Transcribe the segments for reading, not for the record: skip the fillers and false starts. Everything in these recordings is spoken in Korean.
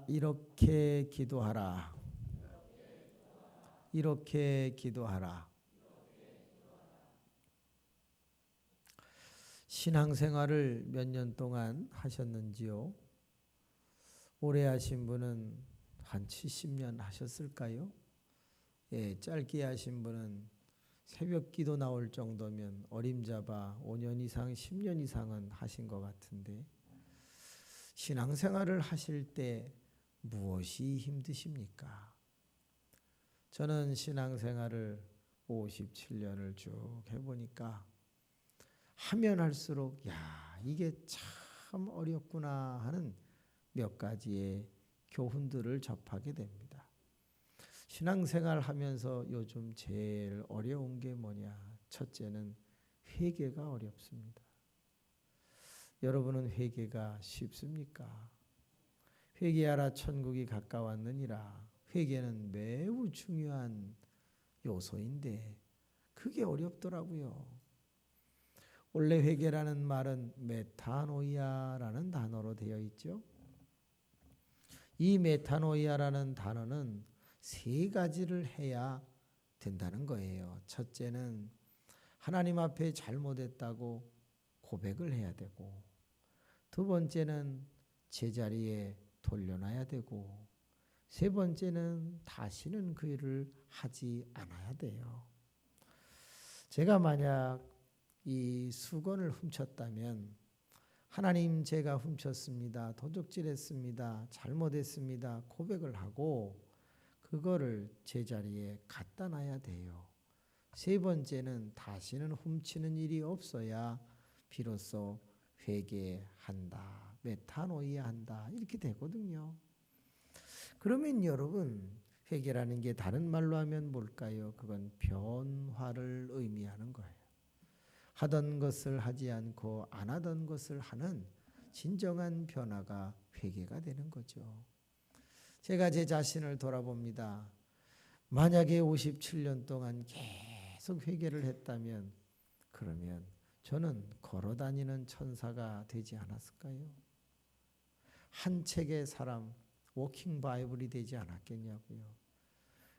이렇게 기도하라. 이렇게 기도하라. 신앙생활을 몇 년 동안 하셨는지요? 오래 하신 분은 한 70년 하셨을까요? 예, 짧게 하신 분은 새벽 기도 나올 정도면 어림잡아 5년 이상, 10년 이상은 하신 것 같은데, 신앙생활을 하실 때 무엇이 힘드십니까? 저는 신앙생활을 57년을 쭉 해보니까 하면 할수록 이게 참 어렵구나 하는 몇 가지의 교훈들을 접하게 됩니다. 신앙생활 하면서 요즘 제일 어려운 게 뭐냐? 첫째는 회개가 어렵습니다. 여러분은 회개가 쉽습니까? 회개하라 천국이 가까웠느니라. 회개는 매우 중요한 요소인데 그게 어렵더라고요. 원래 회개라는 말은 메타노이아라는 단어로 되어 있죠. 이 메타노이아라는 단어는 세 가지를 해야 된다는 거예요. 첫째는 하나님 앞에 잘못했다고 고백을 해야 되고, 두 번째는 제자리에 돌려놔야 되고, 세 번째는 다시는 그 일을 하지 않아야 돼요. 제가 만약 이 수건을 훔쳤다면, 하나님 제가 훔쳤습니다. 도적질했습니다. 잘못했습니다. 고백을 하고 그거를 제자리에 갖다 놔야 돼요. 세 번째는 다시는 훔치는 일이 없어야 비로소 회개한다. 메타노이아 한다. 이렇게 되거든요. 그러면 여러분, 회개라는 게 다른 말로 하면 뭘까요? 그건 변화를 의미하는 거예요. 하던 것을 하지 않고 안 하던 것을 하는 진정한 변화가 회개가 되는 거죠. 제가 제 자신을 돌아봅니다. 만약에 57년 동안 계속 회개를 했다면, 그러면 저는 걸어다니는 천사가 되지 않았을까요? 한 책의 사람, 워킹 바이블이 되지 않았겠냐고요.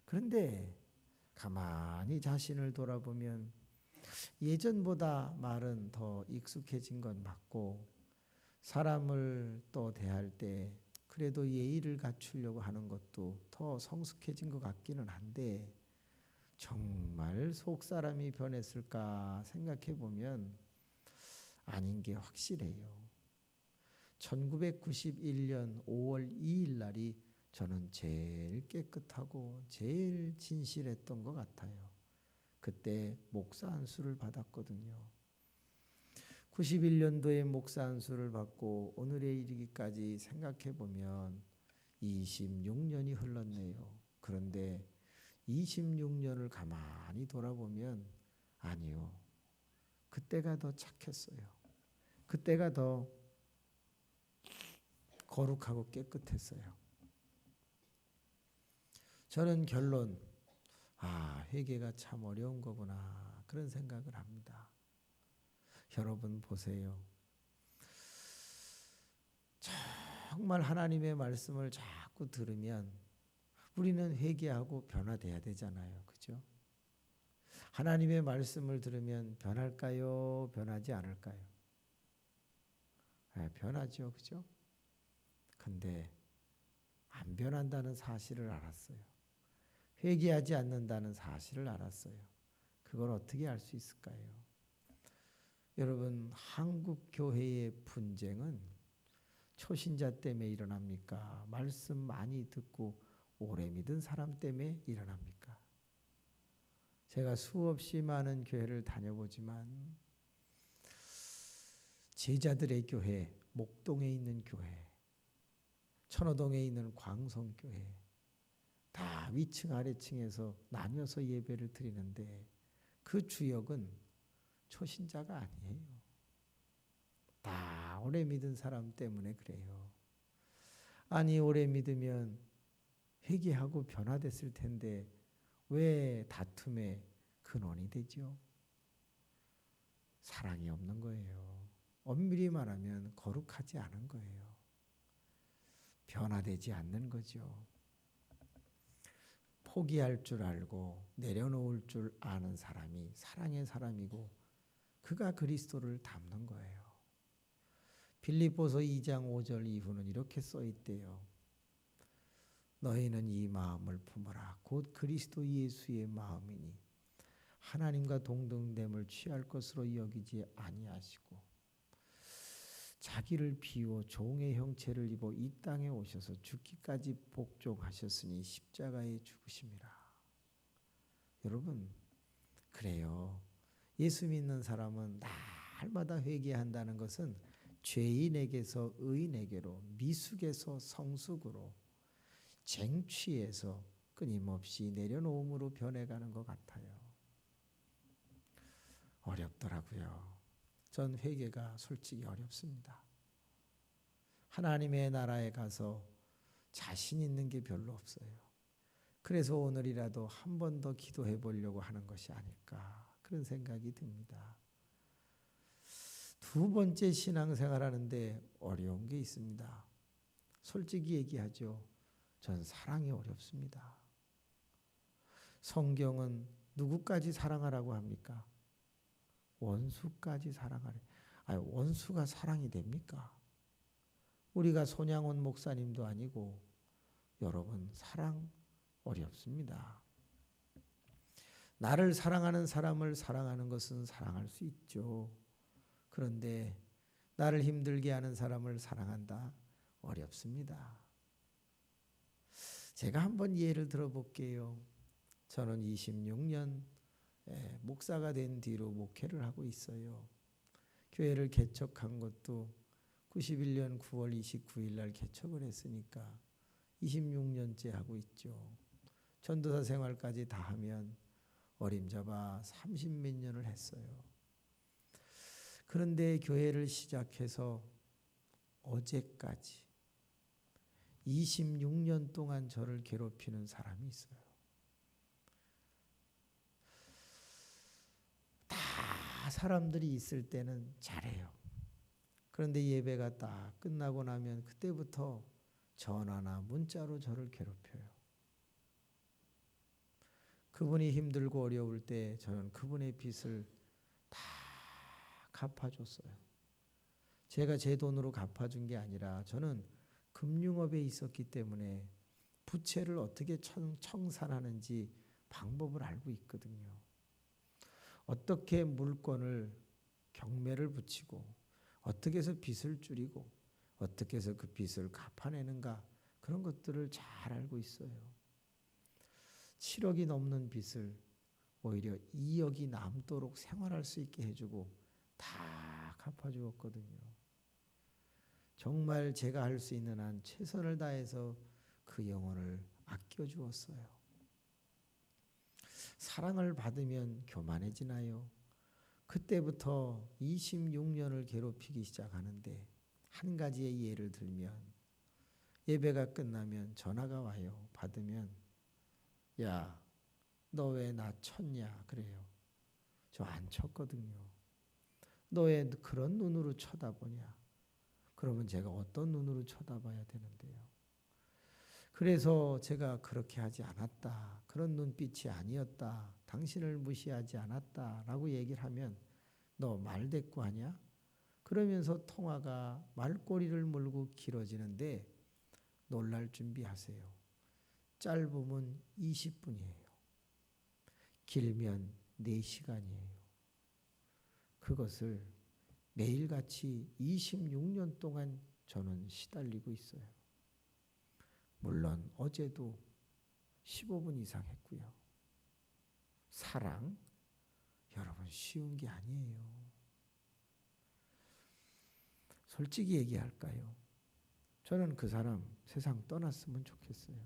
그런데 가만히 자신을 돌아보면 예전보다 말은 더 익숙해진 건 맞고, 사람을 또 대할 때 그래도 예의를 갖추려고 하는 것도 더 성숙해진 것 같기는 한데, 정말 속사람이 변했을까 생각해 보면 아닌 게 확실해요. 1991년 5월 2일 날이 저는 제일 깨끗하고 제일 진실했던 것 같아요. 그때 목사 안수를 받았거든요. 91년도에 목사 안수를 받고 오늘에 이르기까지 생각해 보면 26년이 흘렀네요. 그런데 26년을 가만히 돌아보면 아니요. 그때가 더 착했어요. 그때가 더 거룩하고 깨끗했어요. 저는 결론, 회개가 참 어려운 거구나 그런 생각을 합니다. 여러분 보세요. 정말 하나님의 말씀을 자꾸 들으면 우리는 회개하고 변화돼야 되잖아요. 그죠? 하나님의 말씀을 들으면 변할까요? 변하지 않을까요? 변하죠. 그죠? 근데 안 변한다는 사실을 알았어요. 회개하지 않는다는 사실을 알았어요. 그걸 어떻게 알 수 있을까요? 여러분, 한국 교회의 분쟁은 초신자 때문에 일어납니까? 말씀 많이 듣고 오래 믿은 사람 때문에 일어납니까? 제가 수없이 많은 교회를 다녀보지만 제자들의 교회, 목동에 있는 교회, 천호동에 있는 광성교회, 다 위층 아래층에서 나뉘어서 예배를 드리는데 그 주역은 초신자가 아니에요. 다 오래 믿은 사람 때문에 그래요. 아니, 오래 믿으면 회개하고 변화됐을 텐데 왜 다툼의 근원이 되죠? 사랑이 없는 거예요. 엄밀히 말하면 거룩하지 않은 거예요. 변화되지 않는 거죠. 포기할 줄 알고 내려놓을 줄 아는 사람이 사랑의 사람이고 그가 그리스도를 닮는 거예요. 빌립보서 2장 5절 이후는 이렇게 써 있대요. 너희는 이 마음을 품어라. 곧 그리스도 예수의 마음이니 하나님과 동등됨을 취할 것으로 여기지 아니하시고 자기를 비워 종의 형체를 입어 이 땅에 오셔서 죽기까지 복종하셨으니 십자가에 죽으심이라. 여러분, 그래요. 예수 믿는 사람은 날마다 회개한다는 것은 죄인에게서 의인에게로, 미숙에서 성숙으로, 쟁취에서 끊임없이 내려놓음으로 변해가는 것 같아요. 어렵더라고요. 전 회개가 솔직히 어렵습니다. 하나님의 나라에 가서 자신 있는 게 별로 없어요. 그래서 오늘이라도 한 번 더 기도해 보려고 하는 것이 아닐까 그런 생각이 듭니다. 두 번째 신앙생활 하는데 어려운 게 있습니다. 솔직히 얘기하죠. 전 사랑이 어렵습니다. 성경은 누구까지 사랑하라고 합니까? 원수까지 사랑하래. 원수가 사랑이 됩니까? 우리가 손양원 목사님도 아니고 여러분 사랑 어렵습니다. 나를 사랑하는 사람을 사랑하는 것은 사랑할 수 있죠. 그런데 나를 힘들게 하는 사람을 사랑한다? 어렵습니다. 제가 한번 예를 들어볼게요. 저는 26년 목사가 된 뒤로 목회를 하고 있어요. 교회를 개척한 것도 91년 9월 29일 날 개척을 했으니까 26년째 하고 있죠. 전도사 생활까지 다 하면 어림잡아 30몇 년을 했어요. 그런데 교회를 시작해서 어제까지 26년 동안 저를 괴롭히는 사람이 있어요. 다 사람들이 있을 때는 잘해요. 그런데 예배가 딱 끝나고 나면 그때부터 전화나 문자로 저를 괴롭혀요. 그분이 힘들고 어려울 때 저는 그분의 빚을 다 갚아줬어요. 제가 제 돈으로 갚아준 게 아니라 저는 금융업에 있었기 때문에 부채를 어떻게 청산하는지 방법을 알고 있거든요. 어떻게 물건을 경매를 붙이고 어떻게 해서 빚을 줄이고 어떻게 해서 그 빚을 갚아내는가 그런 것들을 잘 알고 있어요. 7억이 넘는 빚을 오히려 2억이 남도록 생활할 수 있게 해주고 다 갚아주었거든요. 정말 제가 할 수 있는 한 최선을 다해서 그 영혼을 아껴주었어요. 사랑을 받으면 교만해지나요? 그때부터 26년을 괴롭히기 시작하는데 한 가지의 예를 들면 예배가 끝나면 전화가 와요. 받으면 야, 너 왜 나 쳤냐? 그래요. 저 안 쳤거든요. 너 왜 그런 눈으로 쳐다보냐? 그러면 제가 어떤 눈으로 쳐다봐야 되는데요. 그래서 제가 그렇게 하지 않았다. 그런 눈빛이 아니었다. 당신을 무시하지 않았다. 라고 얘기를 하면 너 말대꾸하냐? 그러면서 통화가 말꼬리를 물고 길어지는데 놀랄 준비하세요. 짧으면 20분이에요. 길면 4시간이에요. 그것을 매일같이 26년 동안 저는 시달리고 있어요. 물론 어제도 15분 이상 했고요. 사랑, 여러분 쉬운 게 아니에요. 솔직히 얘기할까요? 저는 그 사람 세상 떠났으면 좋겠어요.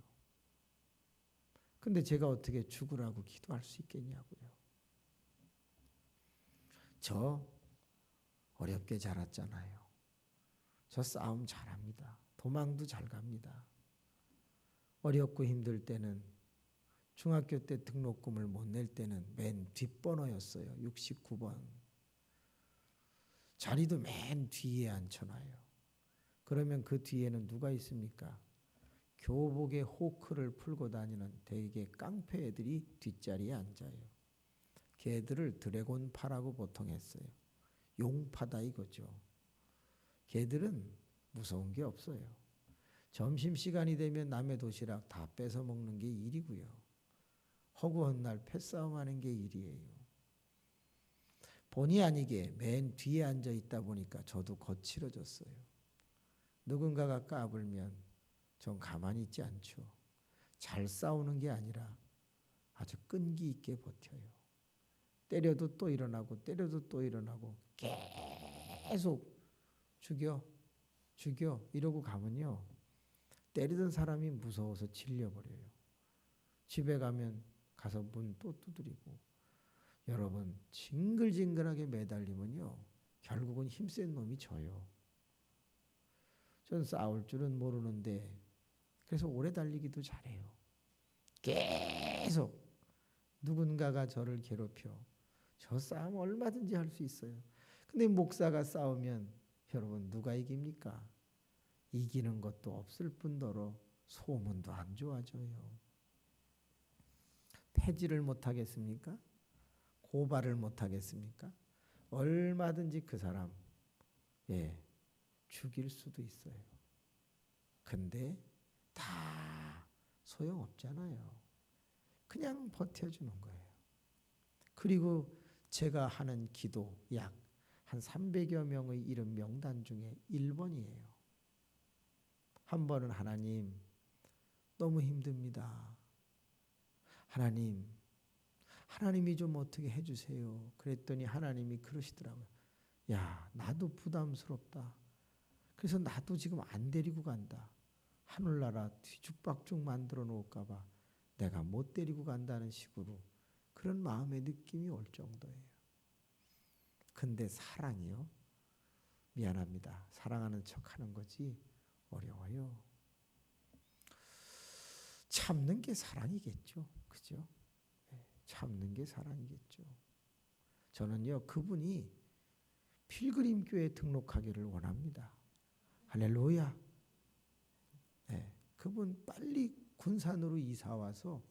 근데 제가 어떻게 죽으라고 기도할 수 있겠냐고요. 저 어렵게 자랐잖아요. 저 싸움 잘합니다. 도망도 잘 갑니다. 어렵고 힘들 때는 중학교 때 등록금을 못 낼 때는 맨 뒷번호였어요. 69번. 자리도 맨 뒤에 앉혀놔요. 그러면 그 뒤에는 누가 있습니까? 교복에 호크를 풀고 다니는 대개 깡패 애들이 뒷자리에 앉아요. 걔들을 드래곤파라고 보통 했어요. 용파다 이거죠. 걔들은 무서운 게 없어요. 점심시간이 되면 남의 도시락 다 뺏어 먹는 게 일이고요. 허구한 날 패싸움하는 게 일이에요. 본의 아니게 맨 뒤에 앉아 있다 보니까 저도 거칠어졌어요. 누군가가 까불면 전 가만히 있지 않죠. 잘 싸우는 게 아니라 아주 끈기 있게 버텨요. 때려도 또 일어나고 때려도 또 일어나고 계속 죽여 이러고 가면요. 때리던 사람이 무서워서 질려버려요. 집에 가면 가서 문 또 두드리고. 여러분 징글징글하게 매달리면요. 결국은 힘센 놈이 져요. 전 싸울 줄은 모르는데 그래서 오래 달리기도 잘해요. 계속 누군가가 저를 괴롭혀. 저 싸움 얼마든지 할 수 있어요. 근데 목사가 싸우면 여러분 누가 이깁니까? 이기는 것도 없을 뿐더러 소문도 안 좋아져요. 폐지를 못하겠습니까? 고발을 못하겠습니까? 얼마든지 그 사람 죽일 수도 있어요. 근데 다 소용없잖아요. 그냥 버텨주는 거예요. 그리고 제가 하는 기도 약 한 300여 명의 이름 명단 중에 1번이에요. 한 번은 하나님 너무 힘듭니다. 하나님이 좀 어떻게 해주세요. 그랬더니 하나님이 그러시더라고요. 야, 나도 부담스럽다. 그래서 나도 지금 안 데리고 간다. 하늘나라 뒤죽박죽 만들어 놓을까 봐 내가 못 데리고 간다는 식으로 그런 마음의 느낌이 올 정도예요. 근데 사랑이요? 미안합니다. 사랑하는 척하는 거지 어려워요. 참는 게 사랑이겠죠. 그죠? 참는 게 사랑이겠죠. 저는요, 그분이 필그림 교회에 등록하기를 원합니다. 할렐루야. 그분 빨리 군산으로 이사 와서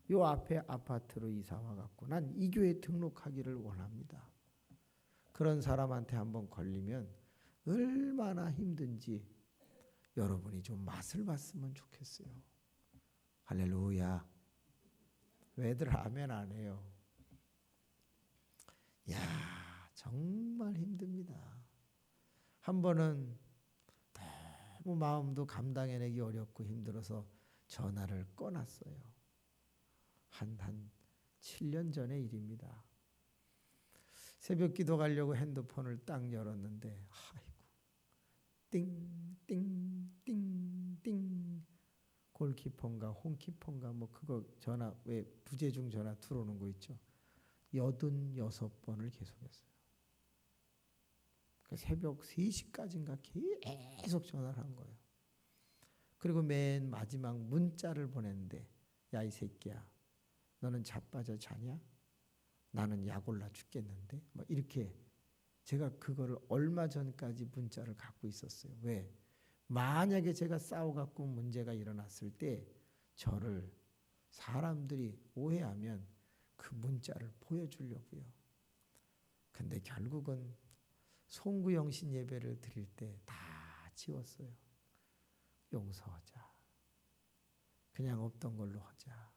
요 앞에 아파트로 이사 와갖고 난 이 교회에 등록하기를 원합니다. 그런 사람한테 한번 걸리면 얼마나 힘든지 여러분이 좀 맛을 봤으면 좋겠어요. 할렐루야. 왜들 아멘 안 해요? 야, 정말 힘듭니다. 한 번은 너무 마음도 감당해내기 어렵고 힘들어서 전화를 꺼놨어요. 한 7년 전의 일입니다. 새벽 기도 가려고 핸드폰을 딱 열었는데 아이고 띵띵띵띵 골키퍼인가 홈키퍼인가 뭐 그거 전화 왜 부재중 전화 들어오는 거 있죠. 86번을 계속했어요. 새벽 3시까지인가 계속 전화를 한 거예요. 그리고 맨 마지막 문자를 보냈는데 야, 이 새끼야 너는 자빠져 자냐? 나는 약 올라 죽겠는데 뭐 이렇게 제가 그거를 얼마 전까지 문자를 갖고 있었어요. 왜? 만약에 제가 싸워갖고 문제가 일어났을 때 저를 사람들이 오해하면 그 문자를 보여주려고요. 근데 결국은 송구영신 예배를 드릴 때 다 지웠어요. 용서하자. 그냥 없던 걸로 하자.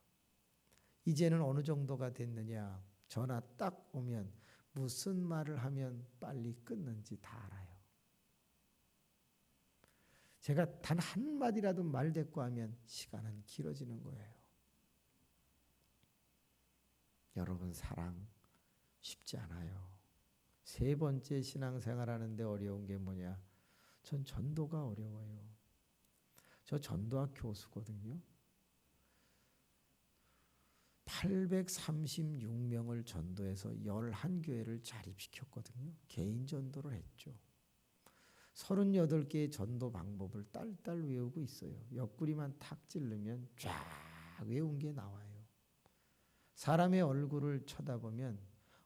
이제는 어느 정도가 됐느냐. 전화 딱 오면 무슨 말을 하면 빨리 끊는지 다 알아요. 제가 단 한마디라도 말대꾸 하면 시간은 길어지는 거예요. 여러분 사랑 쉽지 않아요. 세 번째 신앙생활 하는데 어려운 게 뭐냐? 전 전도가 어려워요. 저 전도학 교수거든요. 836명을 전도해서 11교회를 자립시켰거든요. 개인 전도를 했죠. 38개의 전도 방법을 딸딸 외우고 있어요. 옆구리만 탁 찌르면 쫙 외운 게 나와요. 사람의 얼굴을 쳐다보면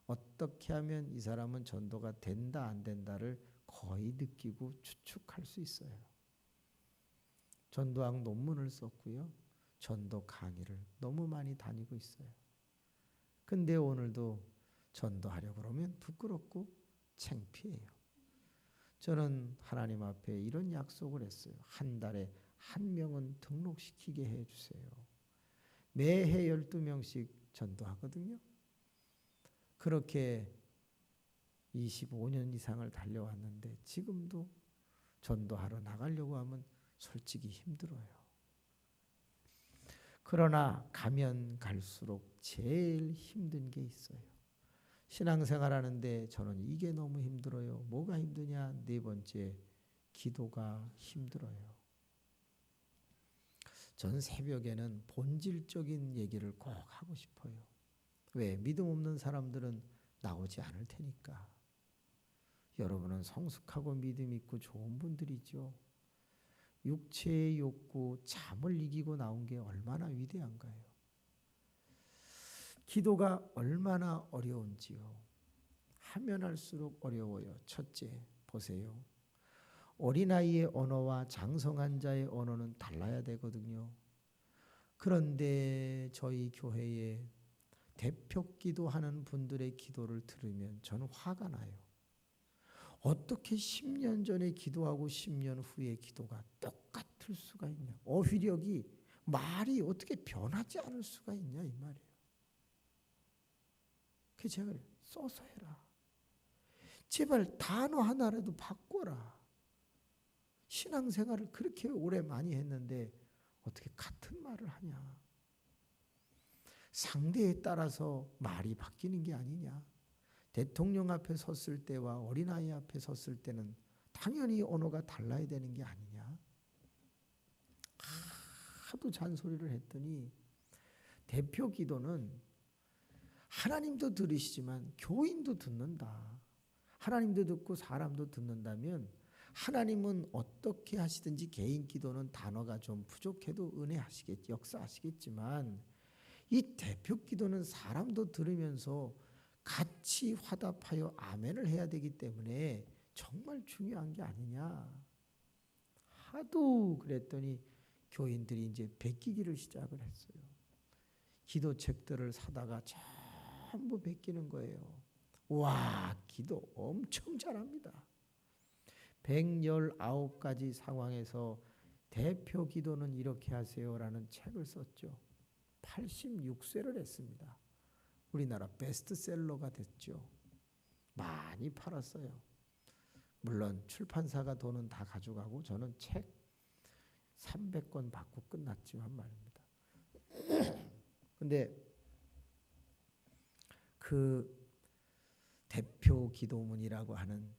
어떻게 하면 이 사람은 전도가 된다 안 된다를 거의 느끼고 추측할 수 있어요. 전도학 논문을 썼고요. 전도 강의를 너무 많이 다니고 있어요. 근데 오늘도 전도하려고 그러면 부끄럽고 창피해요. 저는 하나님 앞에 이런 약속을 했어요. 한 달에 한 명은 등록시키게 해주세요. 매해 12명씩 전도하거든요. 그렇게 25년 이상을 달려왔는데 지금도 전도하러 나가려고 하면 솔직히 힘들어요. 그러나 가면 갈수록 제일 힘든 게 있어요. 신앙생활 하는데 저는 이게 너무 힘들어요. 뭐가 힘드냐? 네 번째, 기도가 힘들어요. 전 새벽에는 본질적인 얘기를 꼭 하고 싶어요. 왜? 믿음 없는 사람들은 나오지 않을 테니까. 여러분은 성숙하고 믿음 있고 좋은 분들이죠. 육체의 욕구, 잠을 이기고 나온 게 얼마나 위대한가요? 기도가 얼마나 어려운지요. 하면 할수록 어려워요. 첫째, 보세요. 어린아이의 언어와 장성한 자의 언어는 달라야 되거든요. 그런데 저희 교회에 대표 기도하는 분들의 기도를 들으면 저는 화가 나요. 어떻게 10년 전에 기도하고 10년 후에 기도가 똑같을 수가 있냐. 어휘력이 말이 어떻게 변하지 않을 수가 있냐 이 말이에요. 그래서 제가 그래요. 써서 해라. 제발 단어 하나라도 바꿔라. 신앙생활을 그렇게 오래 많이 했는데 어떻게 같은 말을 하냐. 상대에 따라서 말이 바뀌는 게 아니냐. 대통령 앞에 섰을 때와 어린아이 앞에 섰을 때는 당연히 언어가 달라야 되는 게 아니냐. 하도 잔소리를 했더니 대표 기도는 하나님도 들으시지만 교인도 듣는다. 하나님도 듣고 사람도 듣는다면 하나님은 어떻게 하시든지 개인 기도는 단어가 좀 부족해도 역사하시겠지만 이 대표 기도는 사람도 들으면서 같이 화답하여 아멘을 해야 되기 때문에 정말 중요한 게 아니냐. 하도 그랬더니 교인들이 이제 베끼기를 시작을 했어요. 기도책들을 사다가 전부 베끼는 거예요. 와, 기도 엄청 잘합니다. 119가지 상황에서 대표 기도는 이렇게 하세요라는 책을 썼죠. 86쇄를 했습니다. 우리나라 베스트셀러가 됐죠. 많이 팔았어요. 물론 출판사가 돈은 다 가져가고 저는 책 300권 받고 끝났지만 말입니다. 근데 그 대표 기도문이라고 하는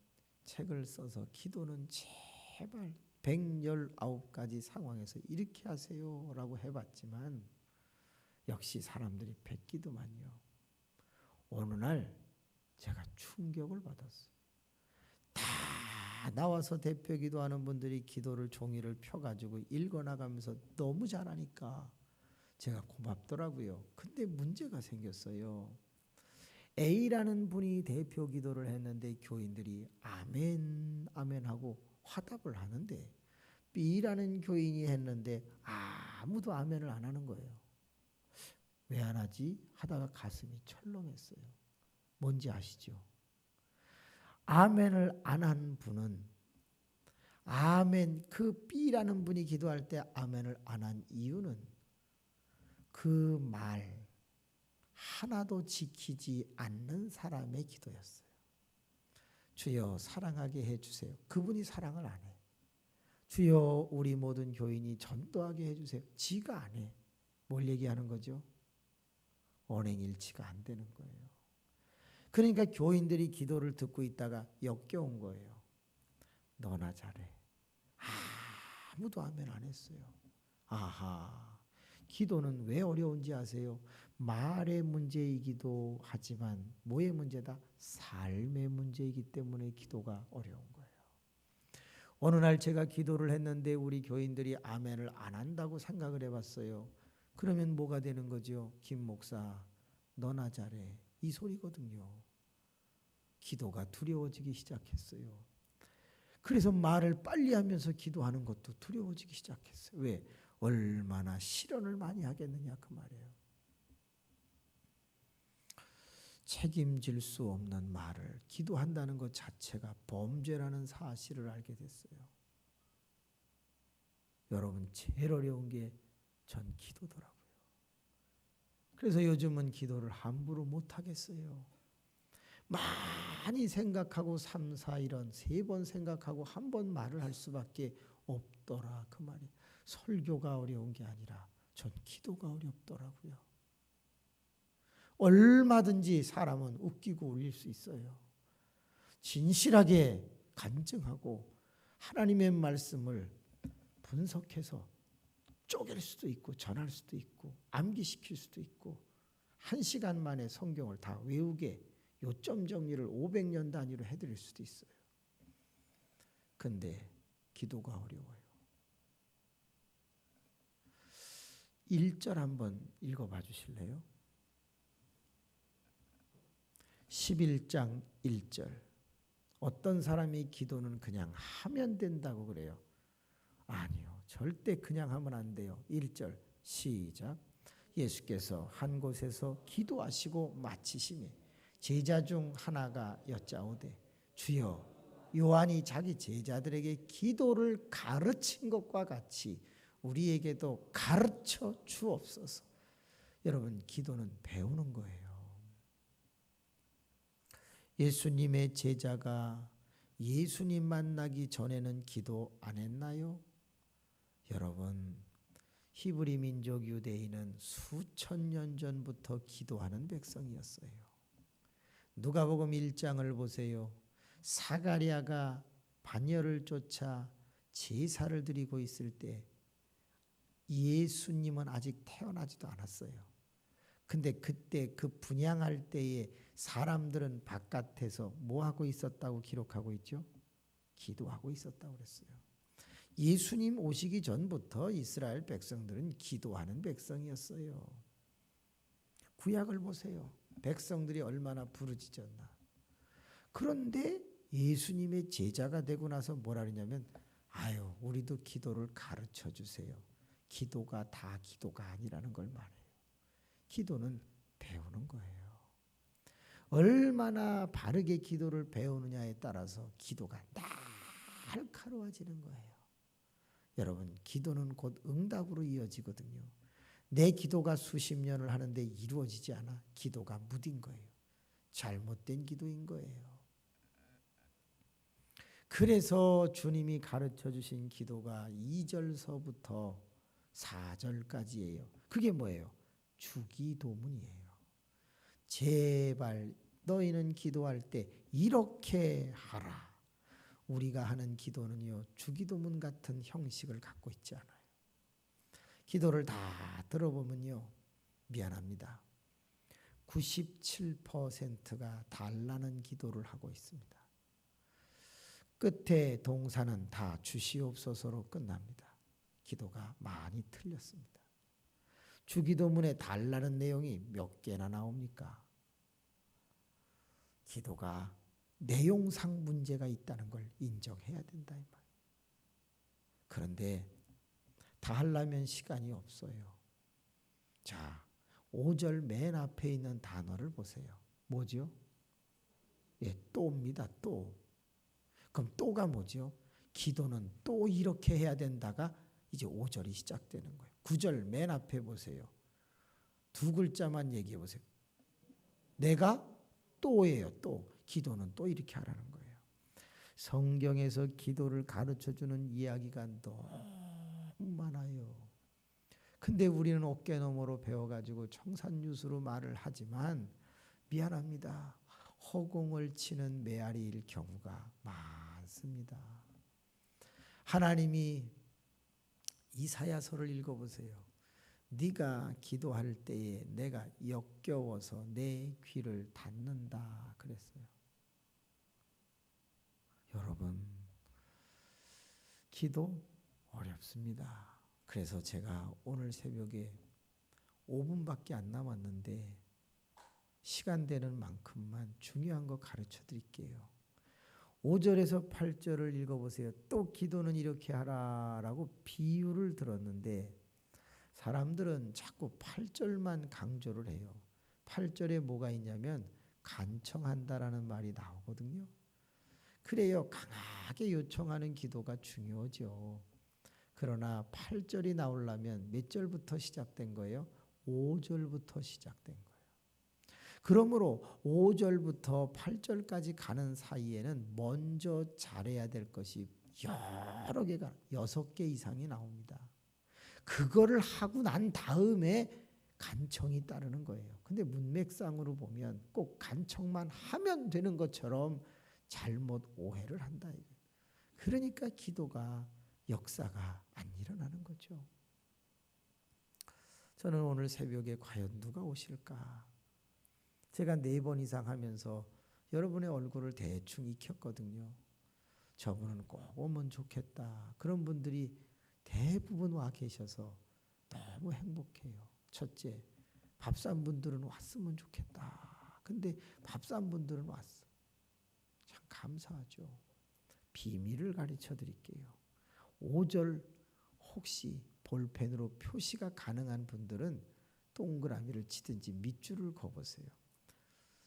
책을 써서 기도는 제발 119가지 상황에서 이렇게 하세요라고 해봤지만 역시 사람들이 베끼더만요. 어느 날 제가 충격을 받았어요. 다 나와서 대표 기도하는 분들이 기도를 종이를 펴가지고 읽어나가면서 너무 잘하니까 제가 고맙더라고요. 근데 문제가 생겼어요. A라는 분이 대표 기도를 했는데 교인들이 아멘 아멘 하고 화답을 하는데 B라는 교인이 했는데 아무도 아멘을 안 하는 거예요. 왜 안 하지? 하다가 가슴이 철렁했어요. 뭔지 아시죠? 아멘을 안 한 분은 아멘 그 B라는 분이 기도할 때 아멘을 안 한 이유는 그 말 하나도 지키지 않는 사람의 기도였어요. 주여 사랑하게 해주세요. 그분이 사랑을 안 해. 주여 우리 모든 교인이 전도하게 해주세요. 지가 안 해. 뭘 얘기하는 거죠? 언행일치가 안 되는 거예요. 그러니까 교인들이 기도를 듣고 있다가 역겨운 거예요. 너나 잘해. 아무도 아멘 안 했어요. 아하, 기도는 왜 어려운지 아세요? 말의 문제이기도 하지만 뭐의 문제다? 삶의 문제이기 때문에 기도가 어려운 거예요. 어느 날 제가 기도를 했는데 우리 교인들이 아멘을 안 한다고 생각을 해봤어요. 그러면 뭐가 되는 거죠? 김 목사, 너나 잘해. 이 소리거든요. 기도가 두려워지기 시작했어요. 그래서 말을 빨리 하면서 기도하는 것도 두려워지기 시작했어요. 왜? 얼마나 실언을 많이 하겠느냐 그 말이에요. 책임질 수 없는 말을 기도한다는 것 자체가 범죄라는 사실을 알게 됐어요. 여러분, 제일 어려운 게 전 기도더라고요. 그래서 요즘은 기도를 함부로 못 하겠어요. 많이 생각하고 3, 4, 이런 3번 생각하고 한 번 말을 할 수밖에 없더라 그 말이에요. 설교가 어려운 게 아니라 전 기도가 어렵더라고요. 얼마든지 사람은 웃기고 울릴 수 있어요. 진실하게 간증하고 하나님의 말씀을 분석해서 쪼갤 수도 있고 전할 수도 있고 암기시킬 수도 있고 1시간 만에 성경을 다 외우게 요점 정리를 500년 단위로 해드릴 수도 있어요. 근데 기도가 어려워요. 1절 한번 읽어봐 주실래요? 11장 1절. 어떤 사람이 기도는 그냥 하면 된다고 그래요. 아니요. 절대 그냥 하면 안 돼요. 1절 시작. 예수께서 한 곳에서 기도하시고 마치시매 제자 중 하나가 여짜오되 주여 요한이 자기 제자들에게 기도를 가르친 것과 같이 우리에게도 가르쳐 주옵소서. 여러분, 기도는 배우는 거예요. 예수님의 제자가 예수님 만나기 전에는 기도 안 했나요? 여러분, 히브리 민족 유대인은 수천 년 전부터 기도하는 백성이었어요. 누가복음 1장을 보세요. 사가랴가 반열을 쫓아 제사를 드리고 있을 때 예수님은 아직 태어나지도 않았어요. 근데 그때 그 분향할 때에 사람들은 바깥에서 뭐 하고 있었다고 기록하고 있죠? 기도하고 있었다고 그랬어요. 예수님 오시기 전부터 이스라엘 백성들은 기도하는 백성이었어요. 구약을 보세요. 백성들이 얼마나 부르짖었나. 그런데 예수님의 제자가 되고 나서 뭐라 그러냐면 아유, 우리도 기도를 가르쳐 주세요. 기도가 다 기도가 아니라는 걸 말해요. 기도는 배우는 거예요. 얼마나 바르게 기도를 배우느냐에 따라서 기도가 날카로워지는 거예요. 여러분, 기도는 곧 응답으로 이어지거든요. 내 기도가 수십 년을 하는데 이루어지지 않아 기도가 무딘 거예요. 잘못된 기도인 거예요. 그래서 주님이 가르쳐 주신 기도가 2절서부터 4절까지예요. 그게 뭐예요? 주기도문이에요. 제발 너희는 기도할 때 이렇게 하라. 우리가 하는 기도는요, 주기도문 같은 형식을 갖고 있지 않아요. 기도를 다 들어보면요, 미안합니다. 97%가 달라는 기도를 하고 있습니다. 끝에 동사는 다 주시옵소서로 끝납니다. 기도가 많이 틀렸습니다. 주기도문에 달라는 내용이 몇 개나 나옵니까? 기도가 내용상 문제가 있다는 걸 인정해야 된다 이 말. 그런데 다 하려면 시간이 없어요. 자, 5절 맨 앞에 있는 단어를 보세요. 뭐죠? 예, 또입니다. 또. 그럼 또가 뭐죠? 기도는 또 이렇게 해야 된다가 이제 5절이 시작되는 거예요. 9절 맨 앞에 보세요. 두 글자만 얘기해 보세요. 내가 또예요. 또. 기도는 또 이렇게 하라는 거예요. 성경에서 기도를 가르쳐주는 이야기가 너무 많아요. 근데 우리는 어깨너머로 배워가지고 청산유수로 말을 하지만 미안합니다. 허공을 치는 메아리일 경우가 많습니다. 하나님이 이사야서를 읽어보세요. 네가 기도할 때에 내가 역겨워서 내 귀를 닫는다 그랬어요. 여러분, 기도 어렵습니다. 그래서 제가 오늘 새벽에 5분밖에 안 남았는데 시간 되는 만큼만 중요한 거 가르쳐 드릴게요. 5절에서 8절을 읽어보세요. 또 기도는 이렇게 하라라고 비유를 들었는데 사람들은 자꾸 8절만 강조를 해요. 8절에 뭐가 있냐면 간청한다라는 말이 나오거든요. 그래요. 강하게 요청하는 기도가 중요하죠. 그러나 8절이 나오려면 몇 절부터 시작된 거예요? 5절부터 시작된 거예요. 그러므로 5절부터 8절까지 가는 사이에는 먼저 잘해야 될 것이 여러 개가 6개 이상이 나옵니다. 그거를 하고 난 다음에 간청이 따르는 거예요. 근데 문맥상으로 보면 꼭 간청만 하면 되는 것처럼 잘못 오해를 한다. 그러니까 기도가 역사가 안 일어나는 거죠. 저는 오늘 새벽에 과연 누가 오실까? 제가 4번 이상 하면서 여러분의 얼굴을 대충 익혔거든요. 저분은 꼭 오면 좋겠다. 그런 분들이 대부분 와 계셔서 너무 행복해요. 첫째, 밥 산 분들은 왔으면 좋겠다. 근데 밥 산 분들은 왔어. 참 감사하죠. 비밀을 가르쳐 드릴게요. 5절 혹시 볼펜으로 표시가 가능한 분들은 동그라미를 치든지 밑줄을 그어보세요.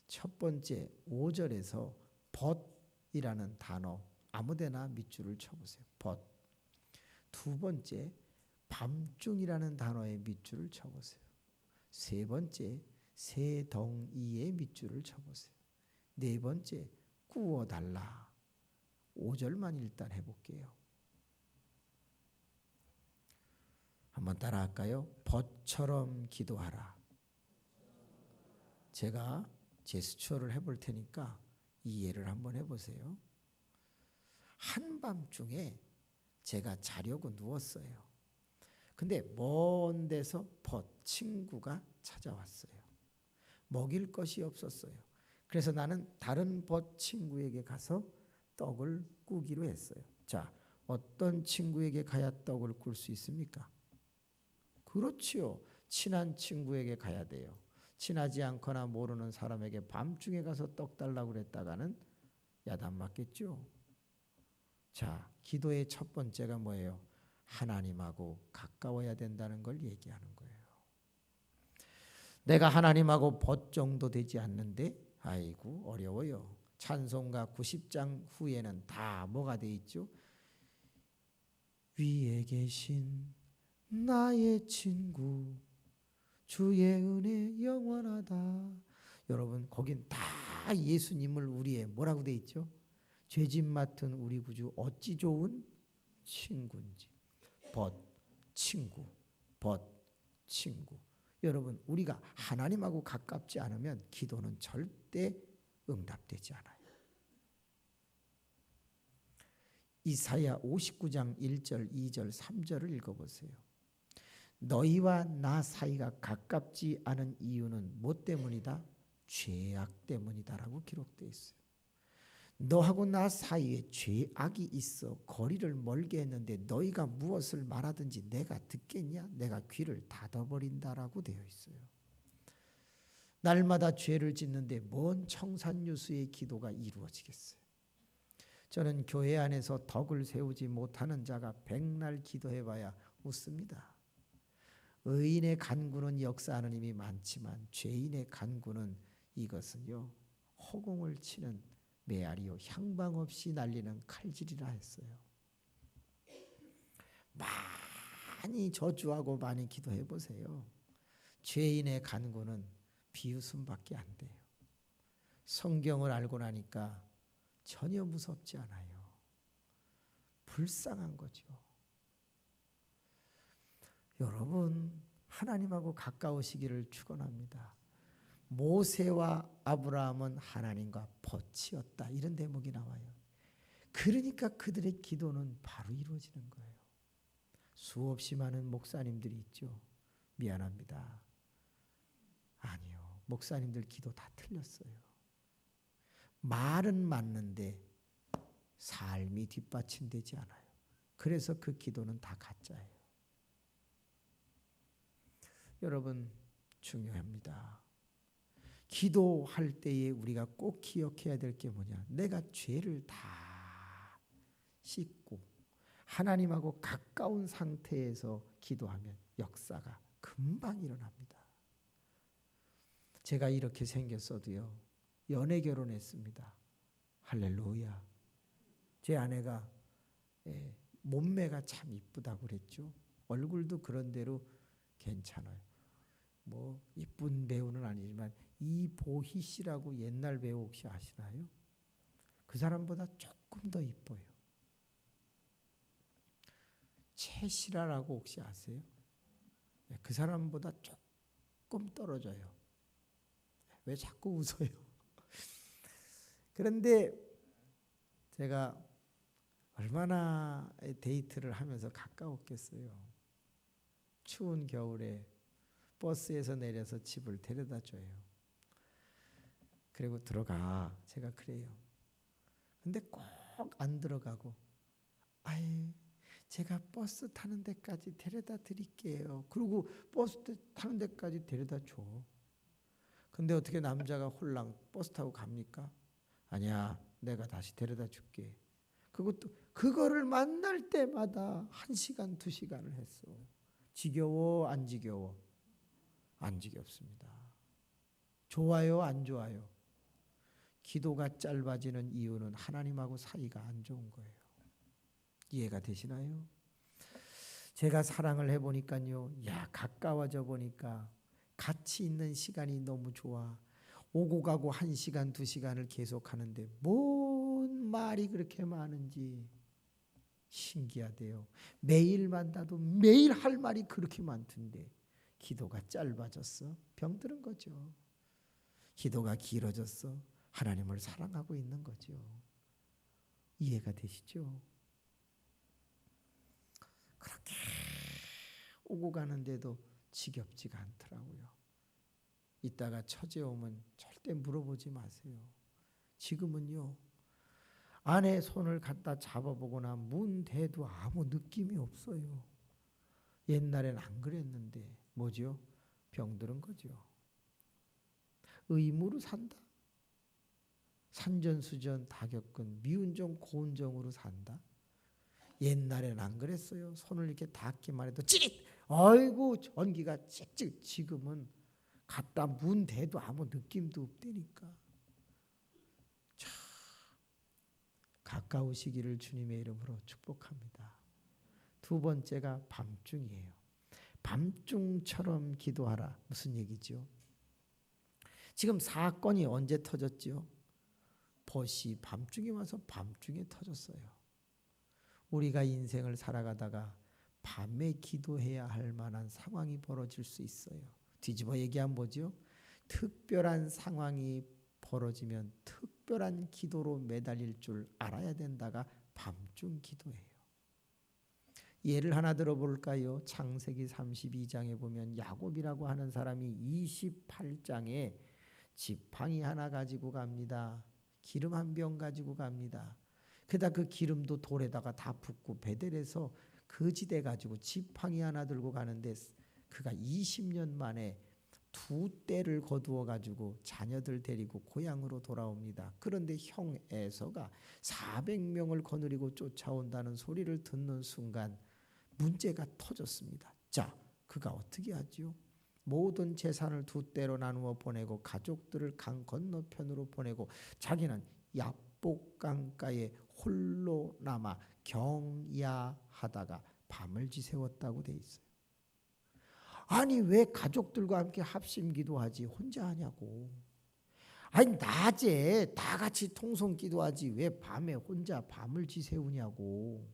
첫 번째 5절에서 벗이라는 단어 아무데나 밑줄을 쳐보세요. 벗. 두 번째 밤중이라는 단어에 밑줄을 쳐보세요. 세 번째 새덩이에 밑줄을 쳐보세요. 네 번째 구워달라. 5절만 일단 해볼게요. 한번 따라할까요? 벗처럼 기도하라. 제가 제스처를 해볼 테니까 이해를 한번 해보세요. 한밤중에 제가 자려고 누웠어요. 근데 먼 데서 벗 친구가 찾아왔어요. 먹일 것이 없었어요. 그래서 나는 다른 벗 친구에게 가서 떡을 꾸기로 했어요. 자, 어떤 친구에게 가야 떡을 꿀 수 있습니까? 그렇지요. 친한 친구에게 가야 돼요. 친하지 않거나 모르는 사람에게 밤중에 가서 떡 달라고 그랬다가는 야단 맞겠죠. 자, 기도의 첫 번째가 뭐예요? 하나님하고 가까워야 된다는 걸 얘기하는 거예요. 내가 하나님하고 벗 정도 되지 않는데 아이고 어려워요. 찬송가 90장 후에는 다 뭐가 돼 있죠? 위에 계신 나의 친구 주의 은혜 영원하다. 여러분 거긴 다 예수님을 우리의 뭐라고 돼 있죠? 죄짐 맡은 우리 구주 어찌 좋은 친구인지. 벗 친구, 벗 친구. 여러분 우리가 하나님하고 가깝지 않으면 기도는 절대 응답되지 않아요. 이사야 59장 1절, 2절, 3절을 읽어보세요. 너희와 나 사이가 가깝지 않은 이유는 뭐 때문이다? 죄악 때문이다라고 기록되어 있어요. 너하고 나 사이에 죄악이 있어 거리를 멀게 했는데 너희가 무엇을 말하든지 내가 듣겠냐? 내가 귀를 닫아버린다라고 되어 있어요. 날마다 죄를 짓는데 뭔 청산유수의 기도가 이루어지겠어요? 저는 교회 안에서 덕을 세우지 못하는 자가 백날 기도해봐야 웃습니다. 의인의 간구는 역사하는 힘이 많지만 죄인의 간구는 이것은요 허공을 치는 메아리요 향방 없이 날리는 칼질이라 했어요. 많이 저주하고 많이 기도해 보세요. 죄인의 간구는 비웃음밖에 안 돼요. 성경을 알고 나니까 전혀 무섭지 않아요. 불쌍한 거죠. 여러분 하나님하고 가까우시기를 축원합니다. 모세와 아브라함은 하나님과 벗이었다. 이런 대목이 나와요. 그러니까 그들의 기도는 바로 이루어지는 거예요. 수없이 많은 목사님들이 있죠. 미안합니다. 아니요. 목사님들 기도 다 틀렸어요. 말은 맞는데 삶이 뒷받침되지 않아요. 그래서 그 기도는 다 가짜예요. 여러분 중요합니다. 기도할 때에 우리가 꼭 기억해야 될 게 뭐냐? 내가 죄를 다 씻고 하나님하고 가까운 상태에서 기도하면 역사가 금방 일어납니다. 제가 이렇게 생겼어도요, 연애 결혼했습니다. 할렐루야. 제 아내가 몸매가 참 이쁘다고 그랬죠. 얼굴도 그런 대로 괜찮아요. 뭐 이쁜 배우는 아니지만 이보희 씨라고 옛날 배우 혹시 아시나요? 그 사람보다 조금 더 이뻐요. 최시라라고 혹시 아세요? 그 사람보다 조금 떨어져요. 왜 자꾸 웃어요? 그런데 제가 얼마나 데이트를 하면서 가까웠겠어요. 추운 겨울에 버스에서 내려서 집을 데려다 줘요. 그리고 들어가. 제가 그래요. 근데 꼭 안 들어가고, 아이, 제가 버스 타는 데까지 데려다 드릴게요. 그리고 버스 타는 데까지 데려다 줘. 근데 어떻게 남자가 홀랑 버스 타고 갑니까? 아니야, 내가 다시 데려다 줄게. 그것도 그거를 만날 때마다 1시간, 2시간을 했어. 지겨워, 안 지겨워? 안 지겹습니다. 좋아요, 안 좋아요? 기도가 짧아지는 이유는 하나님하고 사이가 안 좋은 거예요. 이해가 되시나요? 제가 사랑을 해보니까요, 가까워져 보니까 같이 있는 시간이 너무 좋아. 오고 가고 1시간, 2시간을 계속 하는데 뭔 말이 그렇게 많은지 신기하대요. 매일 만나도 매일 할 말이 그렇게 많던데 기도가 짧아졌어? 병들은 거죠. 기도가 길어졌어? 하나님을 사랑하고 있는 거죠. 이해가 되시죠? 그렇게 오고 가는데도 지겹지가 않더라고요. 이따가 처제 오면 절대 물어보지 마세요. 지금은요, 아내 손을 갖다 잡아보거나 문 대도 아무 느낌이 없어요. 옛날엔 안 그랬는데 뭐죠? 병들은 거죠. 의무로 산다. 산전수전 다 겪은 미운정 고운정으로 산다. 옛날엔 안 그랬어요. 손을 이렇게 닿기만 해도 찌릿! 아이고 전기가 찍찍. 지금은 갖다 문 대도 아무 느낌도 없다니까. 참 가까우시기를 주님의 이름으로 축복합니다. 두 번째가 밤중이에요. 밤중처럼 기도하라. 무슨 얘기죠? 지금 사건이 언제 터졌죠? 벗이 밤중에 와서 밤중에 터졌어요. 우리가 인생을 살아가다가 밤에 기도해야 할 만한 상황이 벌어질 수 있어요. 뒤집어 얘기하면 뭐죠? 특별한 상황이 벌어지면 특별한 기도로 매달릴 줄 알아야 된다가 밤중 기도예요. 예를 하나 들어볼까요? 창세기 32장에 보면 야곱이라고 하는 사람이 28장에 지팡이 하나 가지고 갑니다. 기름 한 병 가지고 갑니다. 게다가 그 기름도 돌에다가 다 붓고 베델에서 거지돼 가지고 지팡이 하나 들고 가는데 그가 20년 만에 2떼를 거두어 가지고 자녀들 데리고 고향으로 돌아옵니다. 그런데 형 에서가 400명을 거느리고 쫓아온다는 소리를 듣는 순간 문제가 터졌습니다. 자, 그가 어떻게 하지요? 모든 재산을 2떼로 나누어 보내고 가족들을 강 건너편으로 보내고 자기는 야복강가에 홀로 남아 경야하다가 밤을 지새웠다고 돼 있어요. 아니 왜 가족들과 함께 합심 기도하지 혼자 하냐고. 아니 낮에 다 같이 통성 기도하지 왜 밤에 혼자 밤을 지새우냐고.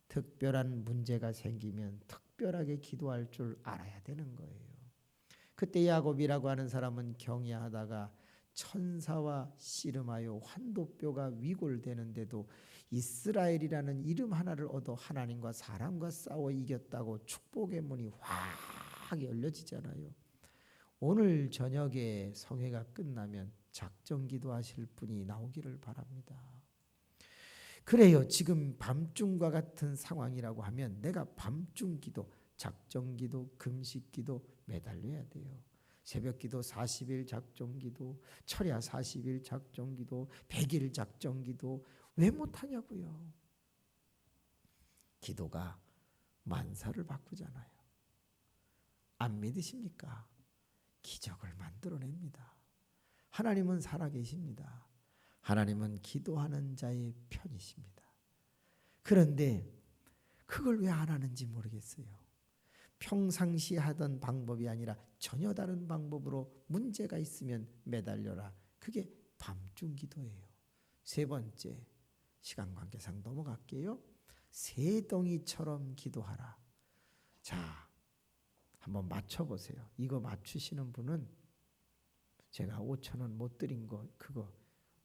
특별한 문제가 생기면 특별하게 기도할 줄 알아야 되는 거예요. 그때 야곱이라고 하는 사람은 경야하다가 천사와 씨름하여 환도뼈가 위골되는데도 이스라엘이라는 이름 하나를 얻어 하나님과 사람과 싸워 이겼다고 축복의 문이 확 열려지잖아요. 오늘 저녁에 성회가 끝나면 작정기도 하실 분이 나오기를 바랍니다. 그래요. 지금 밤중과 같은 상황이라고 하면 내가 밤중기도, 작정기도, 금식기도 매달려야 돼요. 새벽기도 40일 작정기도, 철야 40일 작정기도, 100일 작정기도 왜 못하냐고요. 기도가 만사를 바꾸잖아요. 안 믿으십니까? 기적을 만들어냅니다. 하나님은 살아계십니다. 하나님은 기도하는 자의 편이십니다. 그런데 그걸 왜 안 하는지 모르겠어요. 평상시 하던 방법이 아니라 전혀 다른 방법으로 문제가 있으면 매달려라. 그게 밤중 기도예요. 세 번째, 시간 관계상 넘어갈게요. 새덩이처럼 기도하라. 자, 한번 맞춰보세요. 이거 맞추시는 분은 제가 5,000원 못 드린 거 그거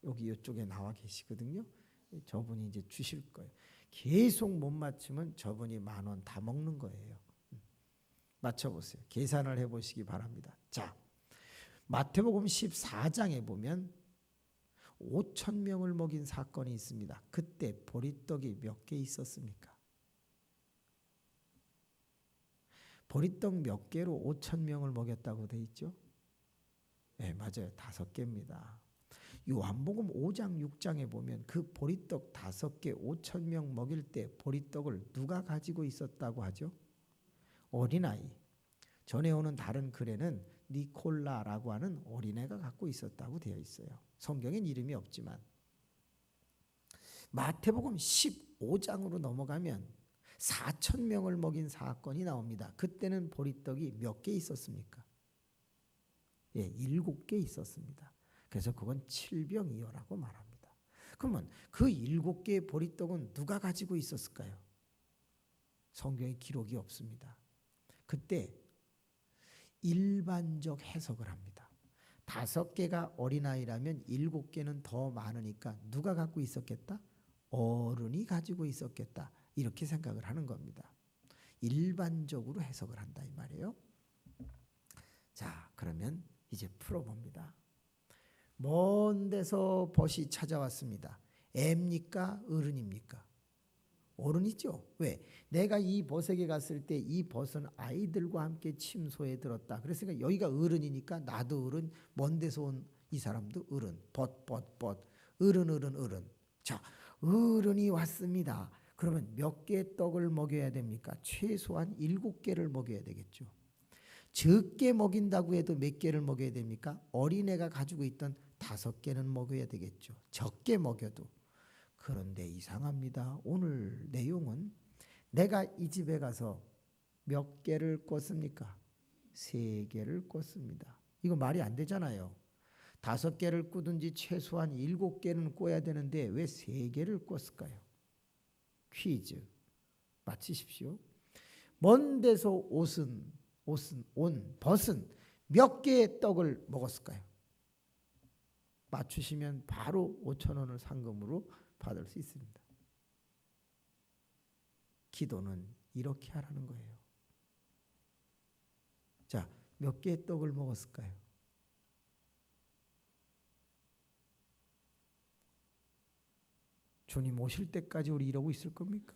여기 이쪽에 나와 계시거든요. 저분이 이제 주실 거예요. 계속 못 맞추면 저분이 10,000원 다 먹는 거예요. 맞춰보세요. 계산을 해보시기 바랍니다. 자, 마태복음 14장에 보면 5,000명을 먹인 사건이 있습니다. 그때 보리떡이 몇 개 있었습니까? 보리떡 몇 개로 5,000명을 먹였다고 돼 있죠? 네, 맞아요. 5개입니다. 요한복음 5장 6장에 보면 그 보리떡 5개 5,000명 먹일 때 보리떡을 누가 가지고 있었다고 하죠? 어린아이. 전에 오는 다른 글에는 니콜라라고 하는 어린애가 갖고 있었다고 되어 있어요. 성경엔 이름이 없지만. 마태복음 15장으로 넘어가면 4,000명을 먹인 사건이 나옵니다. 그때는 보리떡이 몇 개 있었습니까? 예, 7개 있었습니다. 그래서 그건 칠병이어라고 말합니다. 그러면 그 7개의 보리떡은 누가 가지고 있었을까요? 성경에 기록이 없습니다. 그때 일반적 해석을 합니다. 5개가 어린아이라면 7개는 더 많으니까 누가 갖고 있었겠다? 어른이 가지고 있었겠다. 이렇게 생각을 하는 겁니다. 일반적으로 해석을 한다 이 말이에요. 자, 그러면 이제 풀어봅니다. 먼 데서 벗이 찾아왔습니다. 애입니까? 어른입니까? 어른이죠. 왜? 내가 이 벗에게 갔을 때 이 벗은 아이들과 함께 침소에 들었다. 그랬으니까 여기가 어른이니까 나도 어른, 먼 데서 온 이 사람도 어른. 벗. 어른. 자, 어른이 왔습니다. 그러면 몇 개의 떡을 먹여야 됩니까? 최소한 7개를 먹여야 되겠죠. 적게 먹인다고 해도 몇 개를 먹여야 됩니까? 어린애가 가지고 있던 5개는 먹여야 되겠죠. 적게 먹여도. 그런데 이상합니다. 오늘 내용은 내가 이 집에 가서 몇 개를 꿨습니까? 3개를 꿨습니다. 이거 말이 안 되잖아요. 5개를 꾸든지 최소한 7개는 꿔야 되는데 왜 3개를 꿨을까요? 퀴즈 맞히십시오. 먼 데서 벗은 몇 개의 떡을 먹었을까요? 맞추시면 바로 5,000원을 상금으로 받을 수 있습니다. 기도는 이렇게 하라는 거예요. 자, 몇 개의 떡을 먹었을까요? 주님 오실 때까지 우리 이러고 있을 겁니까?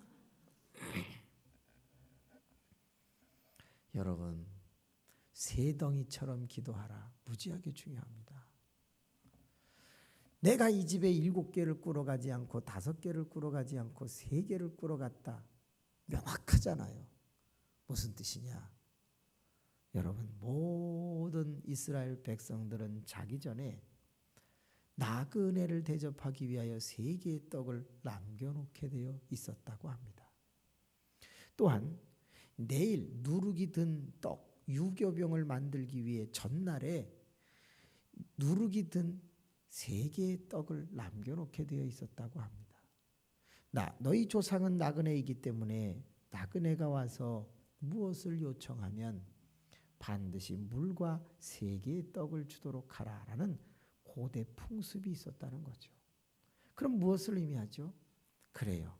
여러분, 새덩이처럼 기도하라. 무지하게 중요합니다. 내가 이 집에 7개를 꾸러가지 않고 5개를 꾸러가지 않고 3개를 꾸러갔다. 명확하잖아요. 무슨 뜻이냐? 여러분, 모든 이스라엘 백성들은 자기 전에 나그네를 대접하기 위하여 3개의 떡을 남겨놓게 되어 있었다고 합니다. 또한 내일 누룩이 든 떡, 유교병을 만들기 위해 전날에 누룩이 든 3개의 떡을 남겨놓게 되어 있었다고 합니다. 너희 조상은 나그네이기 때문에 나그네가 와서 무엇을 요청하면 반드시 물과 3개의 떡을 주도록 하라라는 고대 풍습이 있었다는 거죠. 그럼 무엇을 의미하죠? 그래요.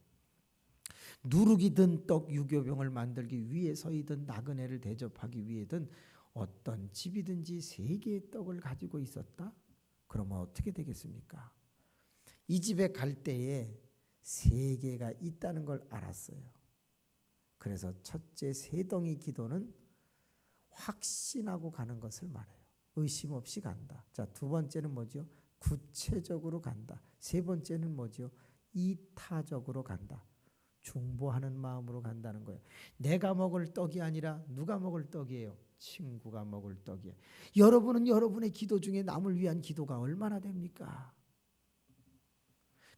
누룩이 든 떡 유교병을 만들기 위해서이든 나그네를 대접하기 위해든 어떤 집이든지 3개의 떡을 가지고 있었다? 그러면 어떻게 되겠습니까? 이 집에 갈 때에 3개가 있다는 걸 알았어요. 그래서 첫째 새덩이 기도는 확신하고 가는 것을 말해요. 의심 없이 간다. 자, 두 번째는 뭐죠? 구체적으로 간다. 세 번째는 뭐죠? 이타적으로 간다. 중보하는 마음으로 간다는 거예요. 내가 먹을 떡이 아니라 누가 먹을 떡이에요? 친구가 먹을 떡이에요. 여러분은 여러분의 기도 중에 남을 위한 기도가 얼마나 됩니까?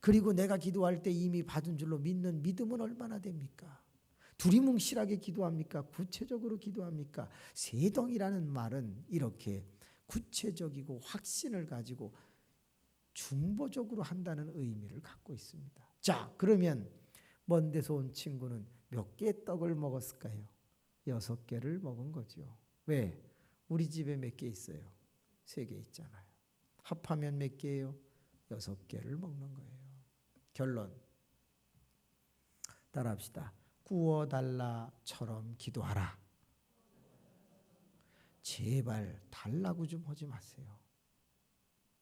그리고 내가 기도할 때 이미 받은 줄로 믿는 믿음은 얼마나 됩니까? 두리뭉실하게 기도합니까? 구체적으로 기도합니까? 세덩이라는 말은 이렇게 구체적이고 확신을 가지고 중보적으로 한다는 의미를 갖고 있습니다. 자, 그러면 먼 데서 온 친구는 몇 개의 떡을 먹었을까요? 6개를 먹은 거죠. 왜? 우리 집에 몇 개 있어요? 3개 있잖아요. 합하면 몇 개예요? 6개를 먹는 거예요. 결론 따라합시다. 구워달라처럼 기도하라. 제발 달라고 좀 하지 마세요.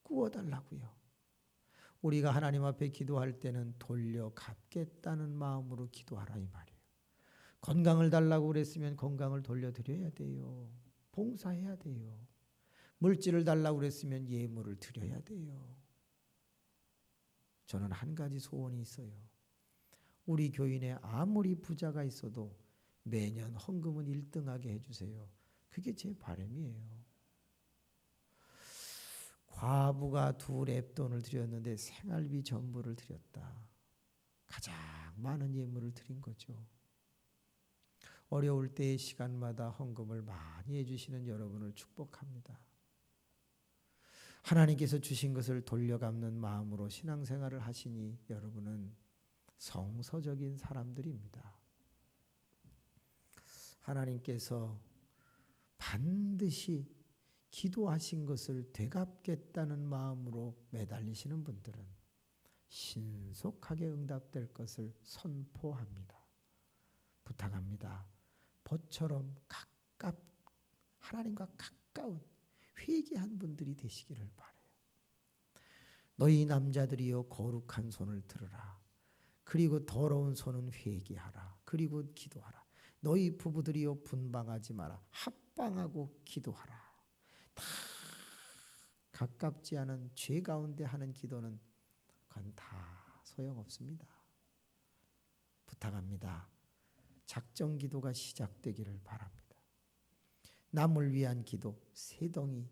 구워달라고요. 우리가 하나님 앞에 기도할 때는 돌려 갚겠다는 마음으로 기도하라 이 말이에요. 건강을 달라고 그랬으면 건강을 돌려드려야 돼요. 봉사해야 돼요. 물질을 달라고 그랬으면 예물을 드려야 돼요. 저는 한 가지 소원이 있어요. 우리 교인에 아무리 부자가 있어도 매년 헌금은 1등하게 해주세요. 그게 제 바람이에요. 과부가 2 랩돈을 드렸는데 생활비 전부를 드렸다. 가장 많은 예물을 드린 거죠. 어려울 때의 시간마다 헌금을 많이 해주시는 여러분을 축복합니다. 하나님께서 주신 것을 돌려갚는 마음으로 신앙생활을 하시니 여러분은 성서적인 사람들입니다. 하나님께서 반드시 기도하신 것을 되갚겠다는 마음으로 매달리시는 분들은 신속하게 응답될 것을 선포합니다. 부탁합니다. 벗처럼 하나님과 가까운 회개한 분들이 되시기를 바라요. 너희 남자들이여 거룩한 손을 들으라. 그리고 더러운 손은 회개하라. 그리고 기도하라. 너희 부부들이여 분방하지 마라. 합방하고 기도하라. 다 가깝지 않은 죄 가운데 하는 기도는 그건 다 소용없습니다. 부탁합니다. 작정 기도가 시작되기를 바랍니다. 남을 위한 기도, 세덩이,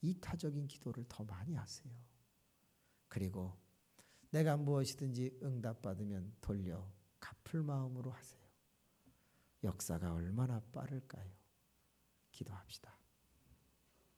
이타적인 기도를 더 많이 하세요. 그리고 내가 무엇이든지 응답받으면 돌려 갚을 마음으로 하세요. 역사가 얼마나 빠를까요? 기도합시다.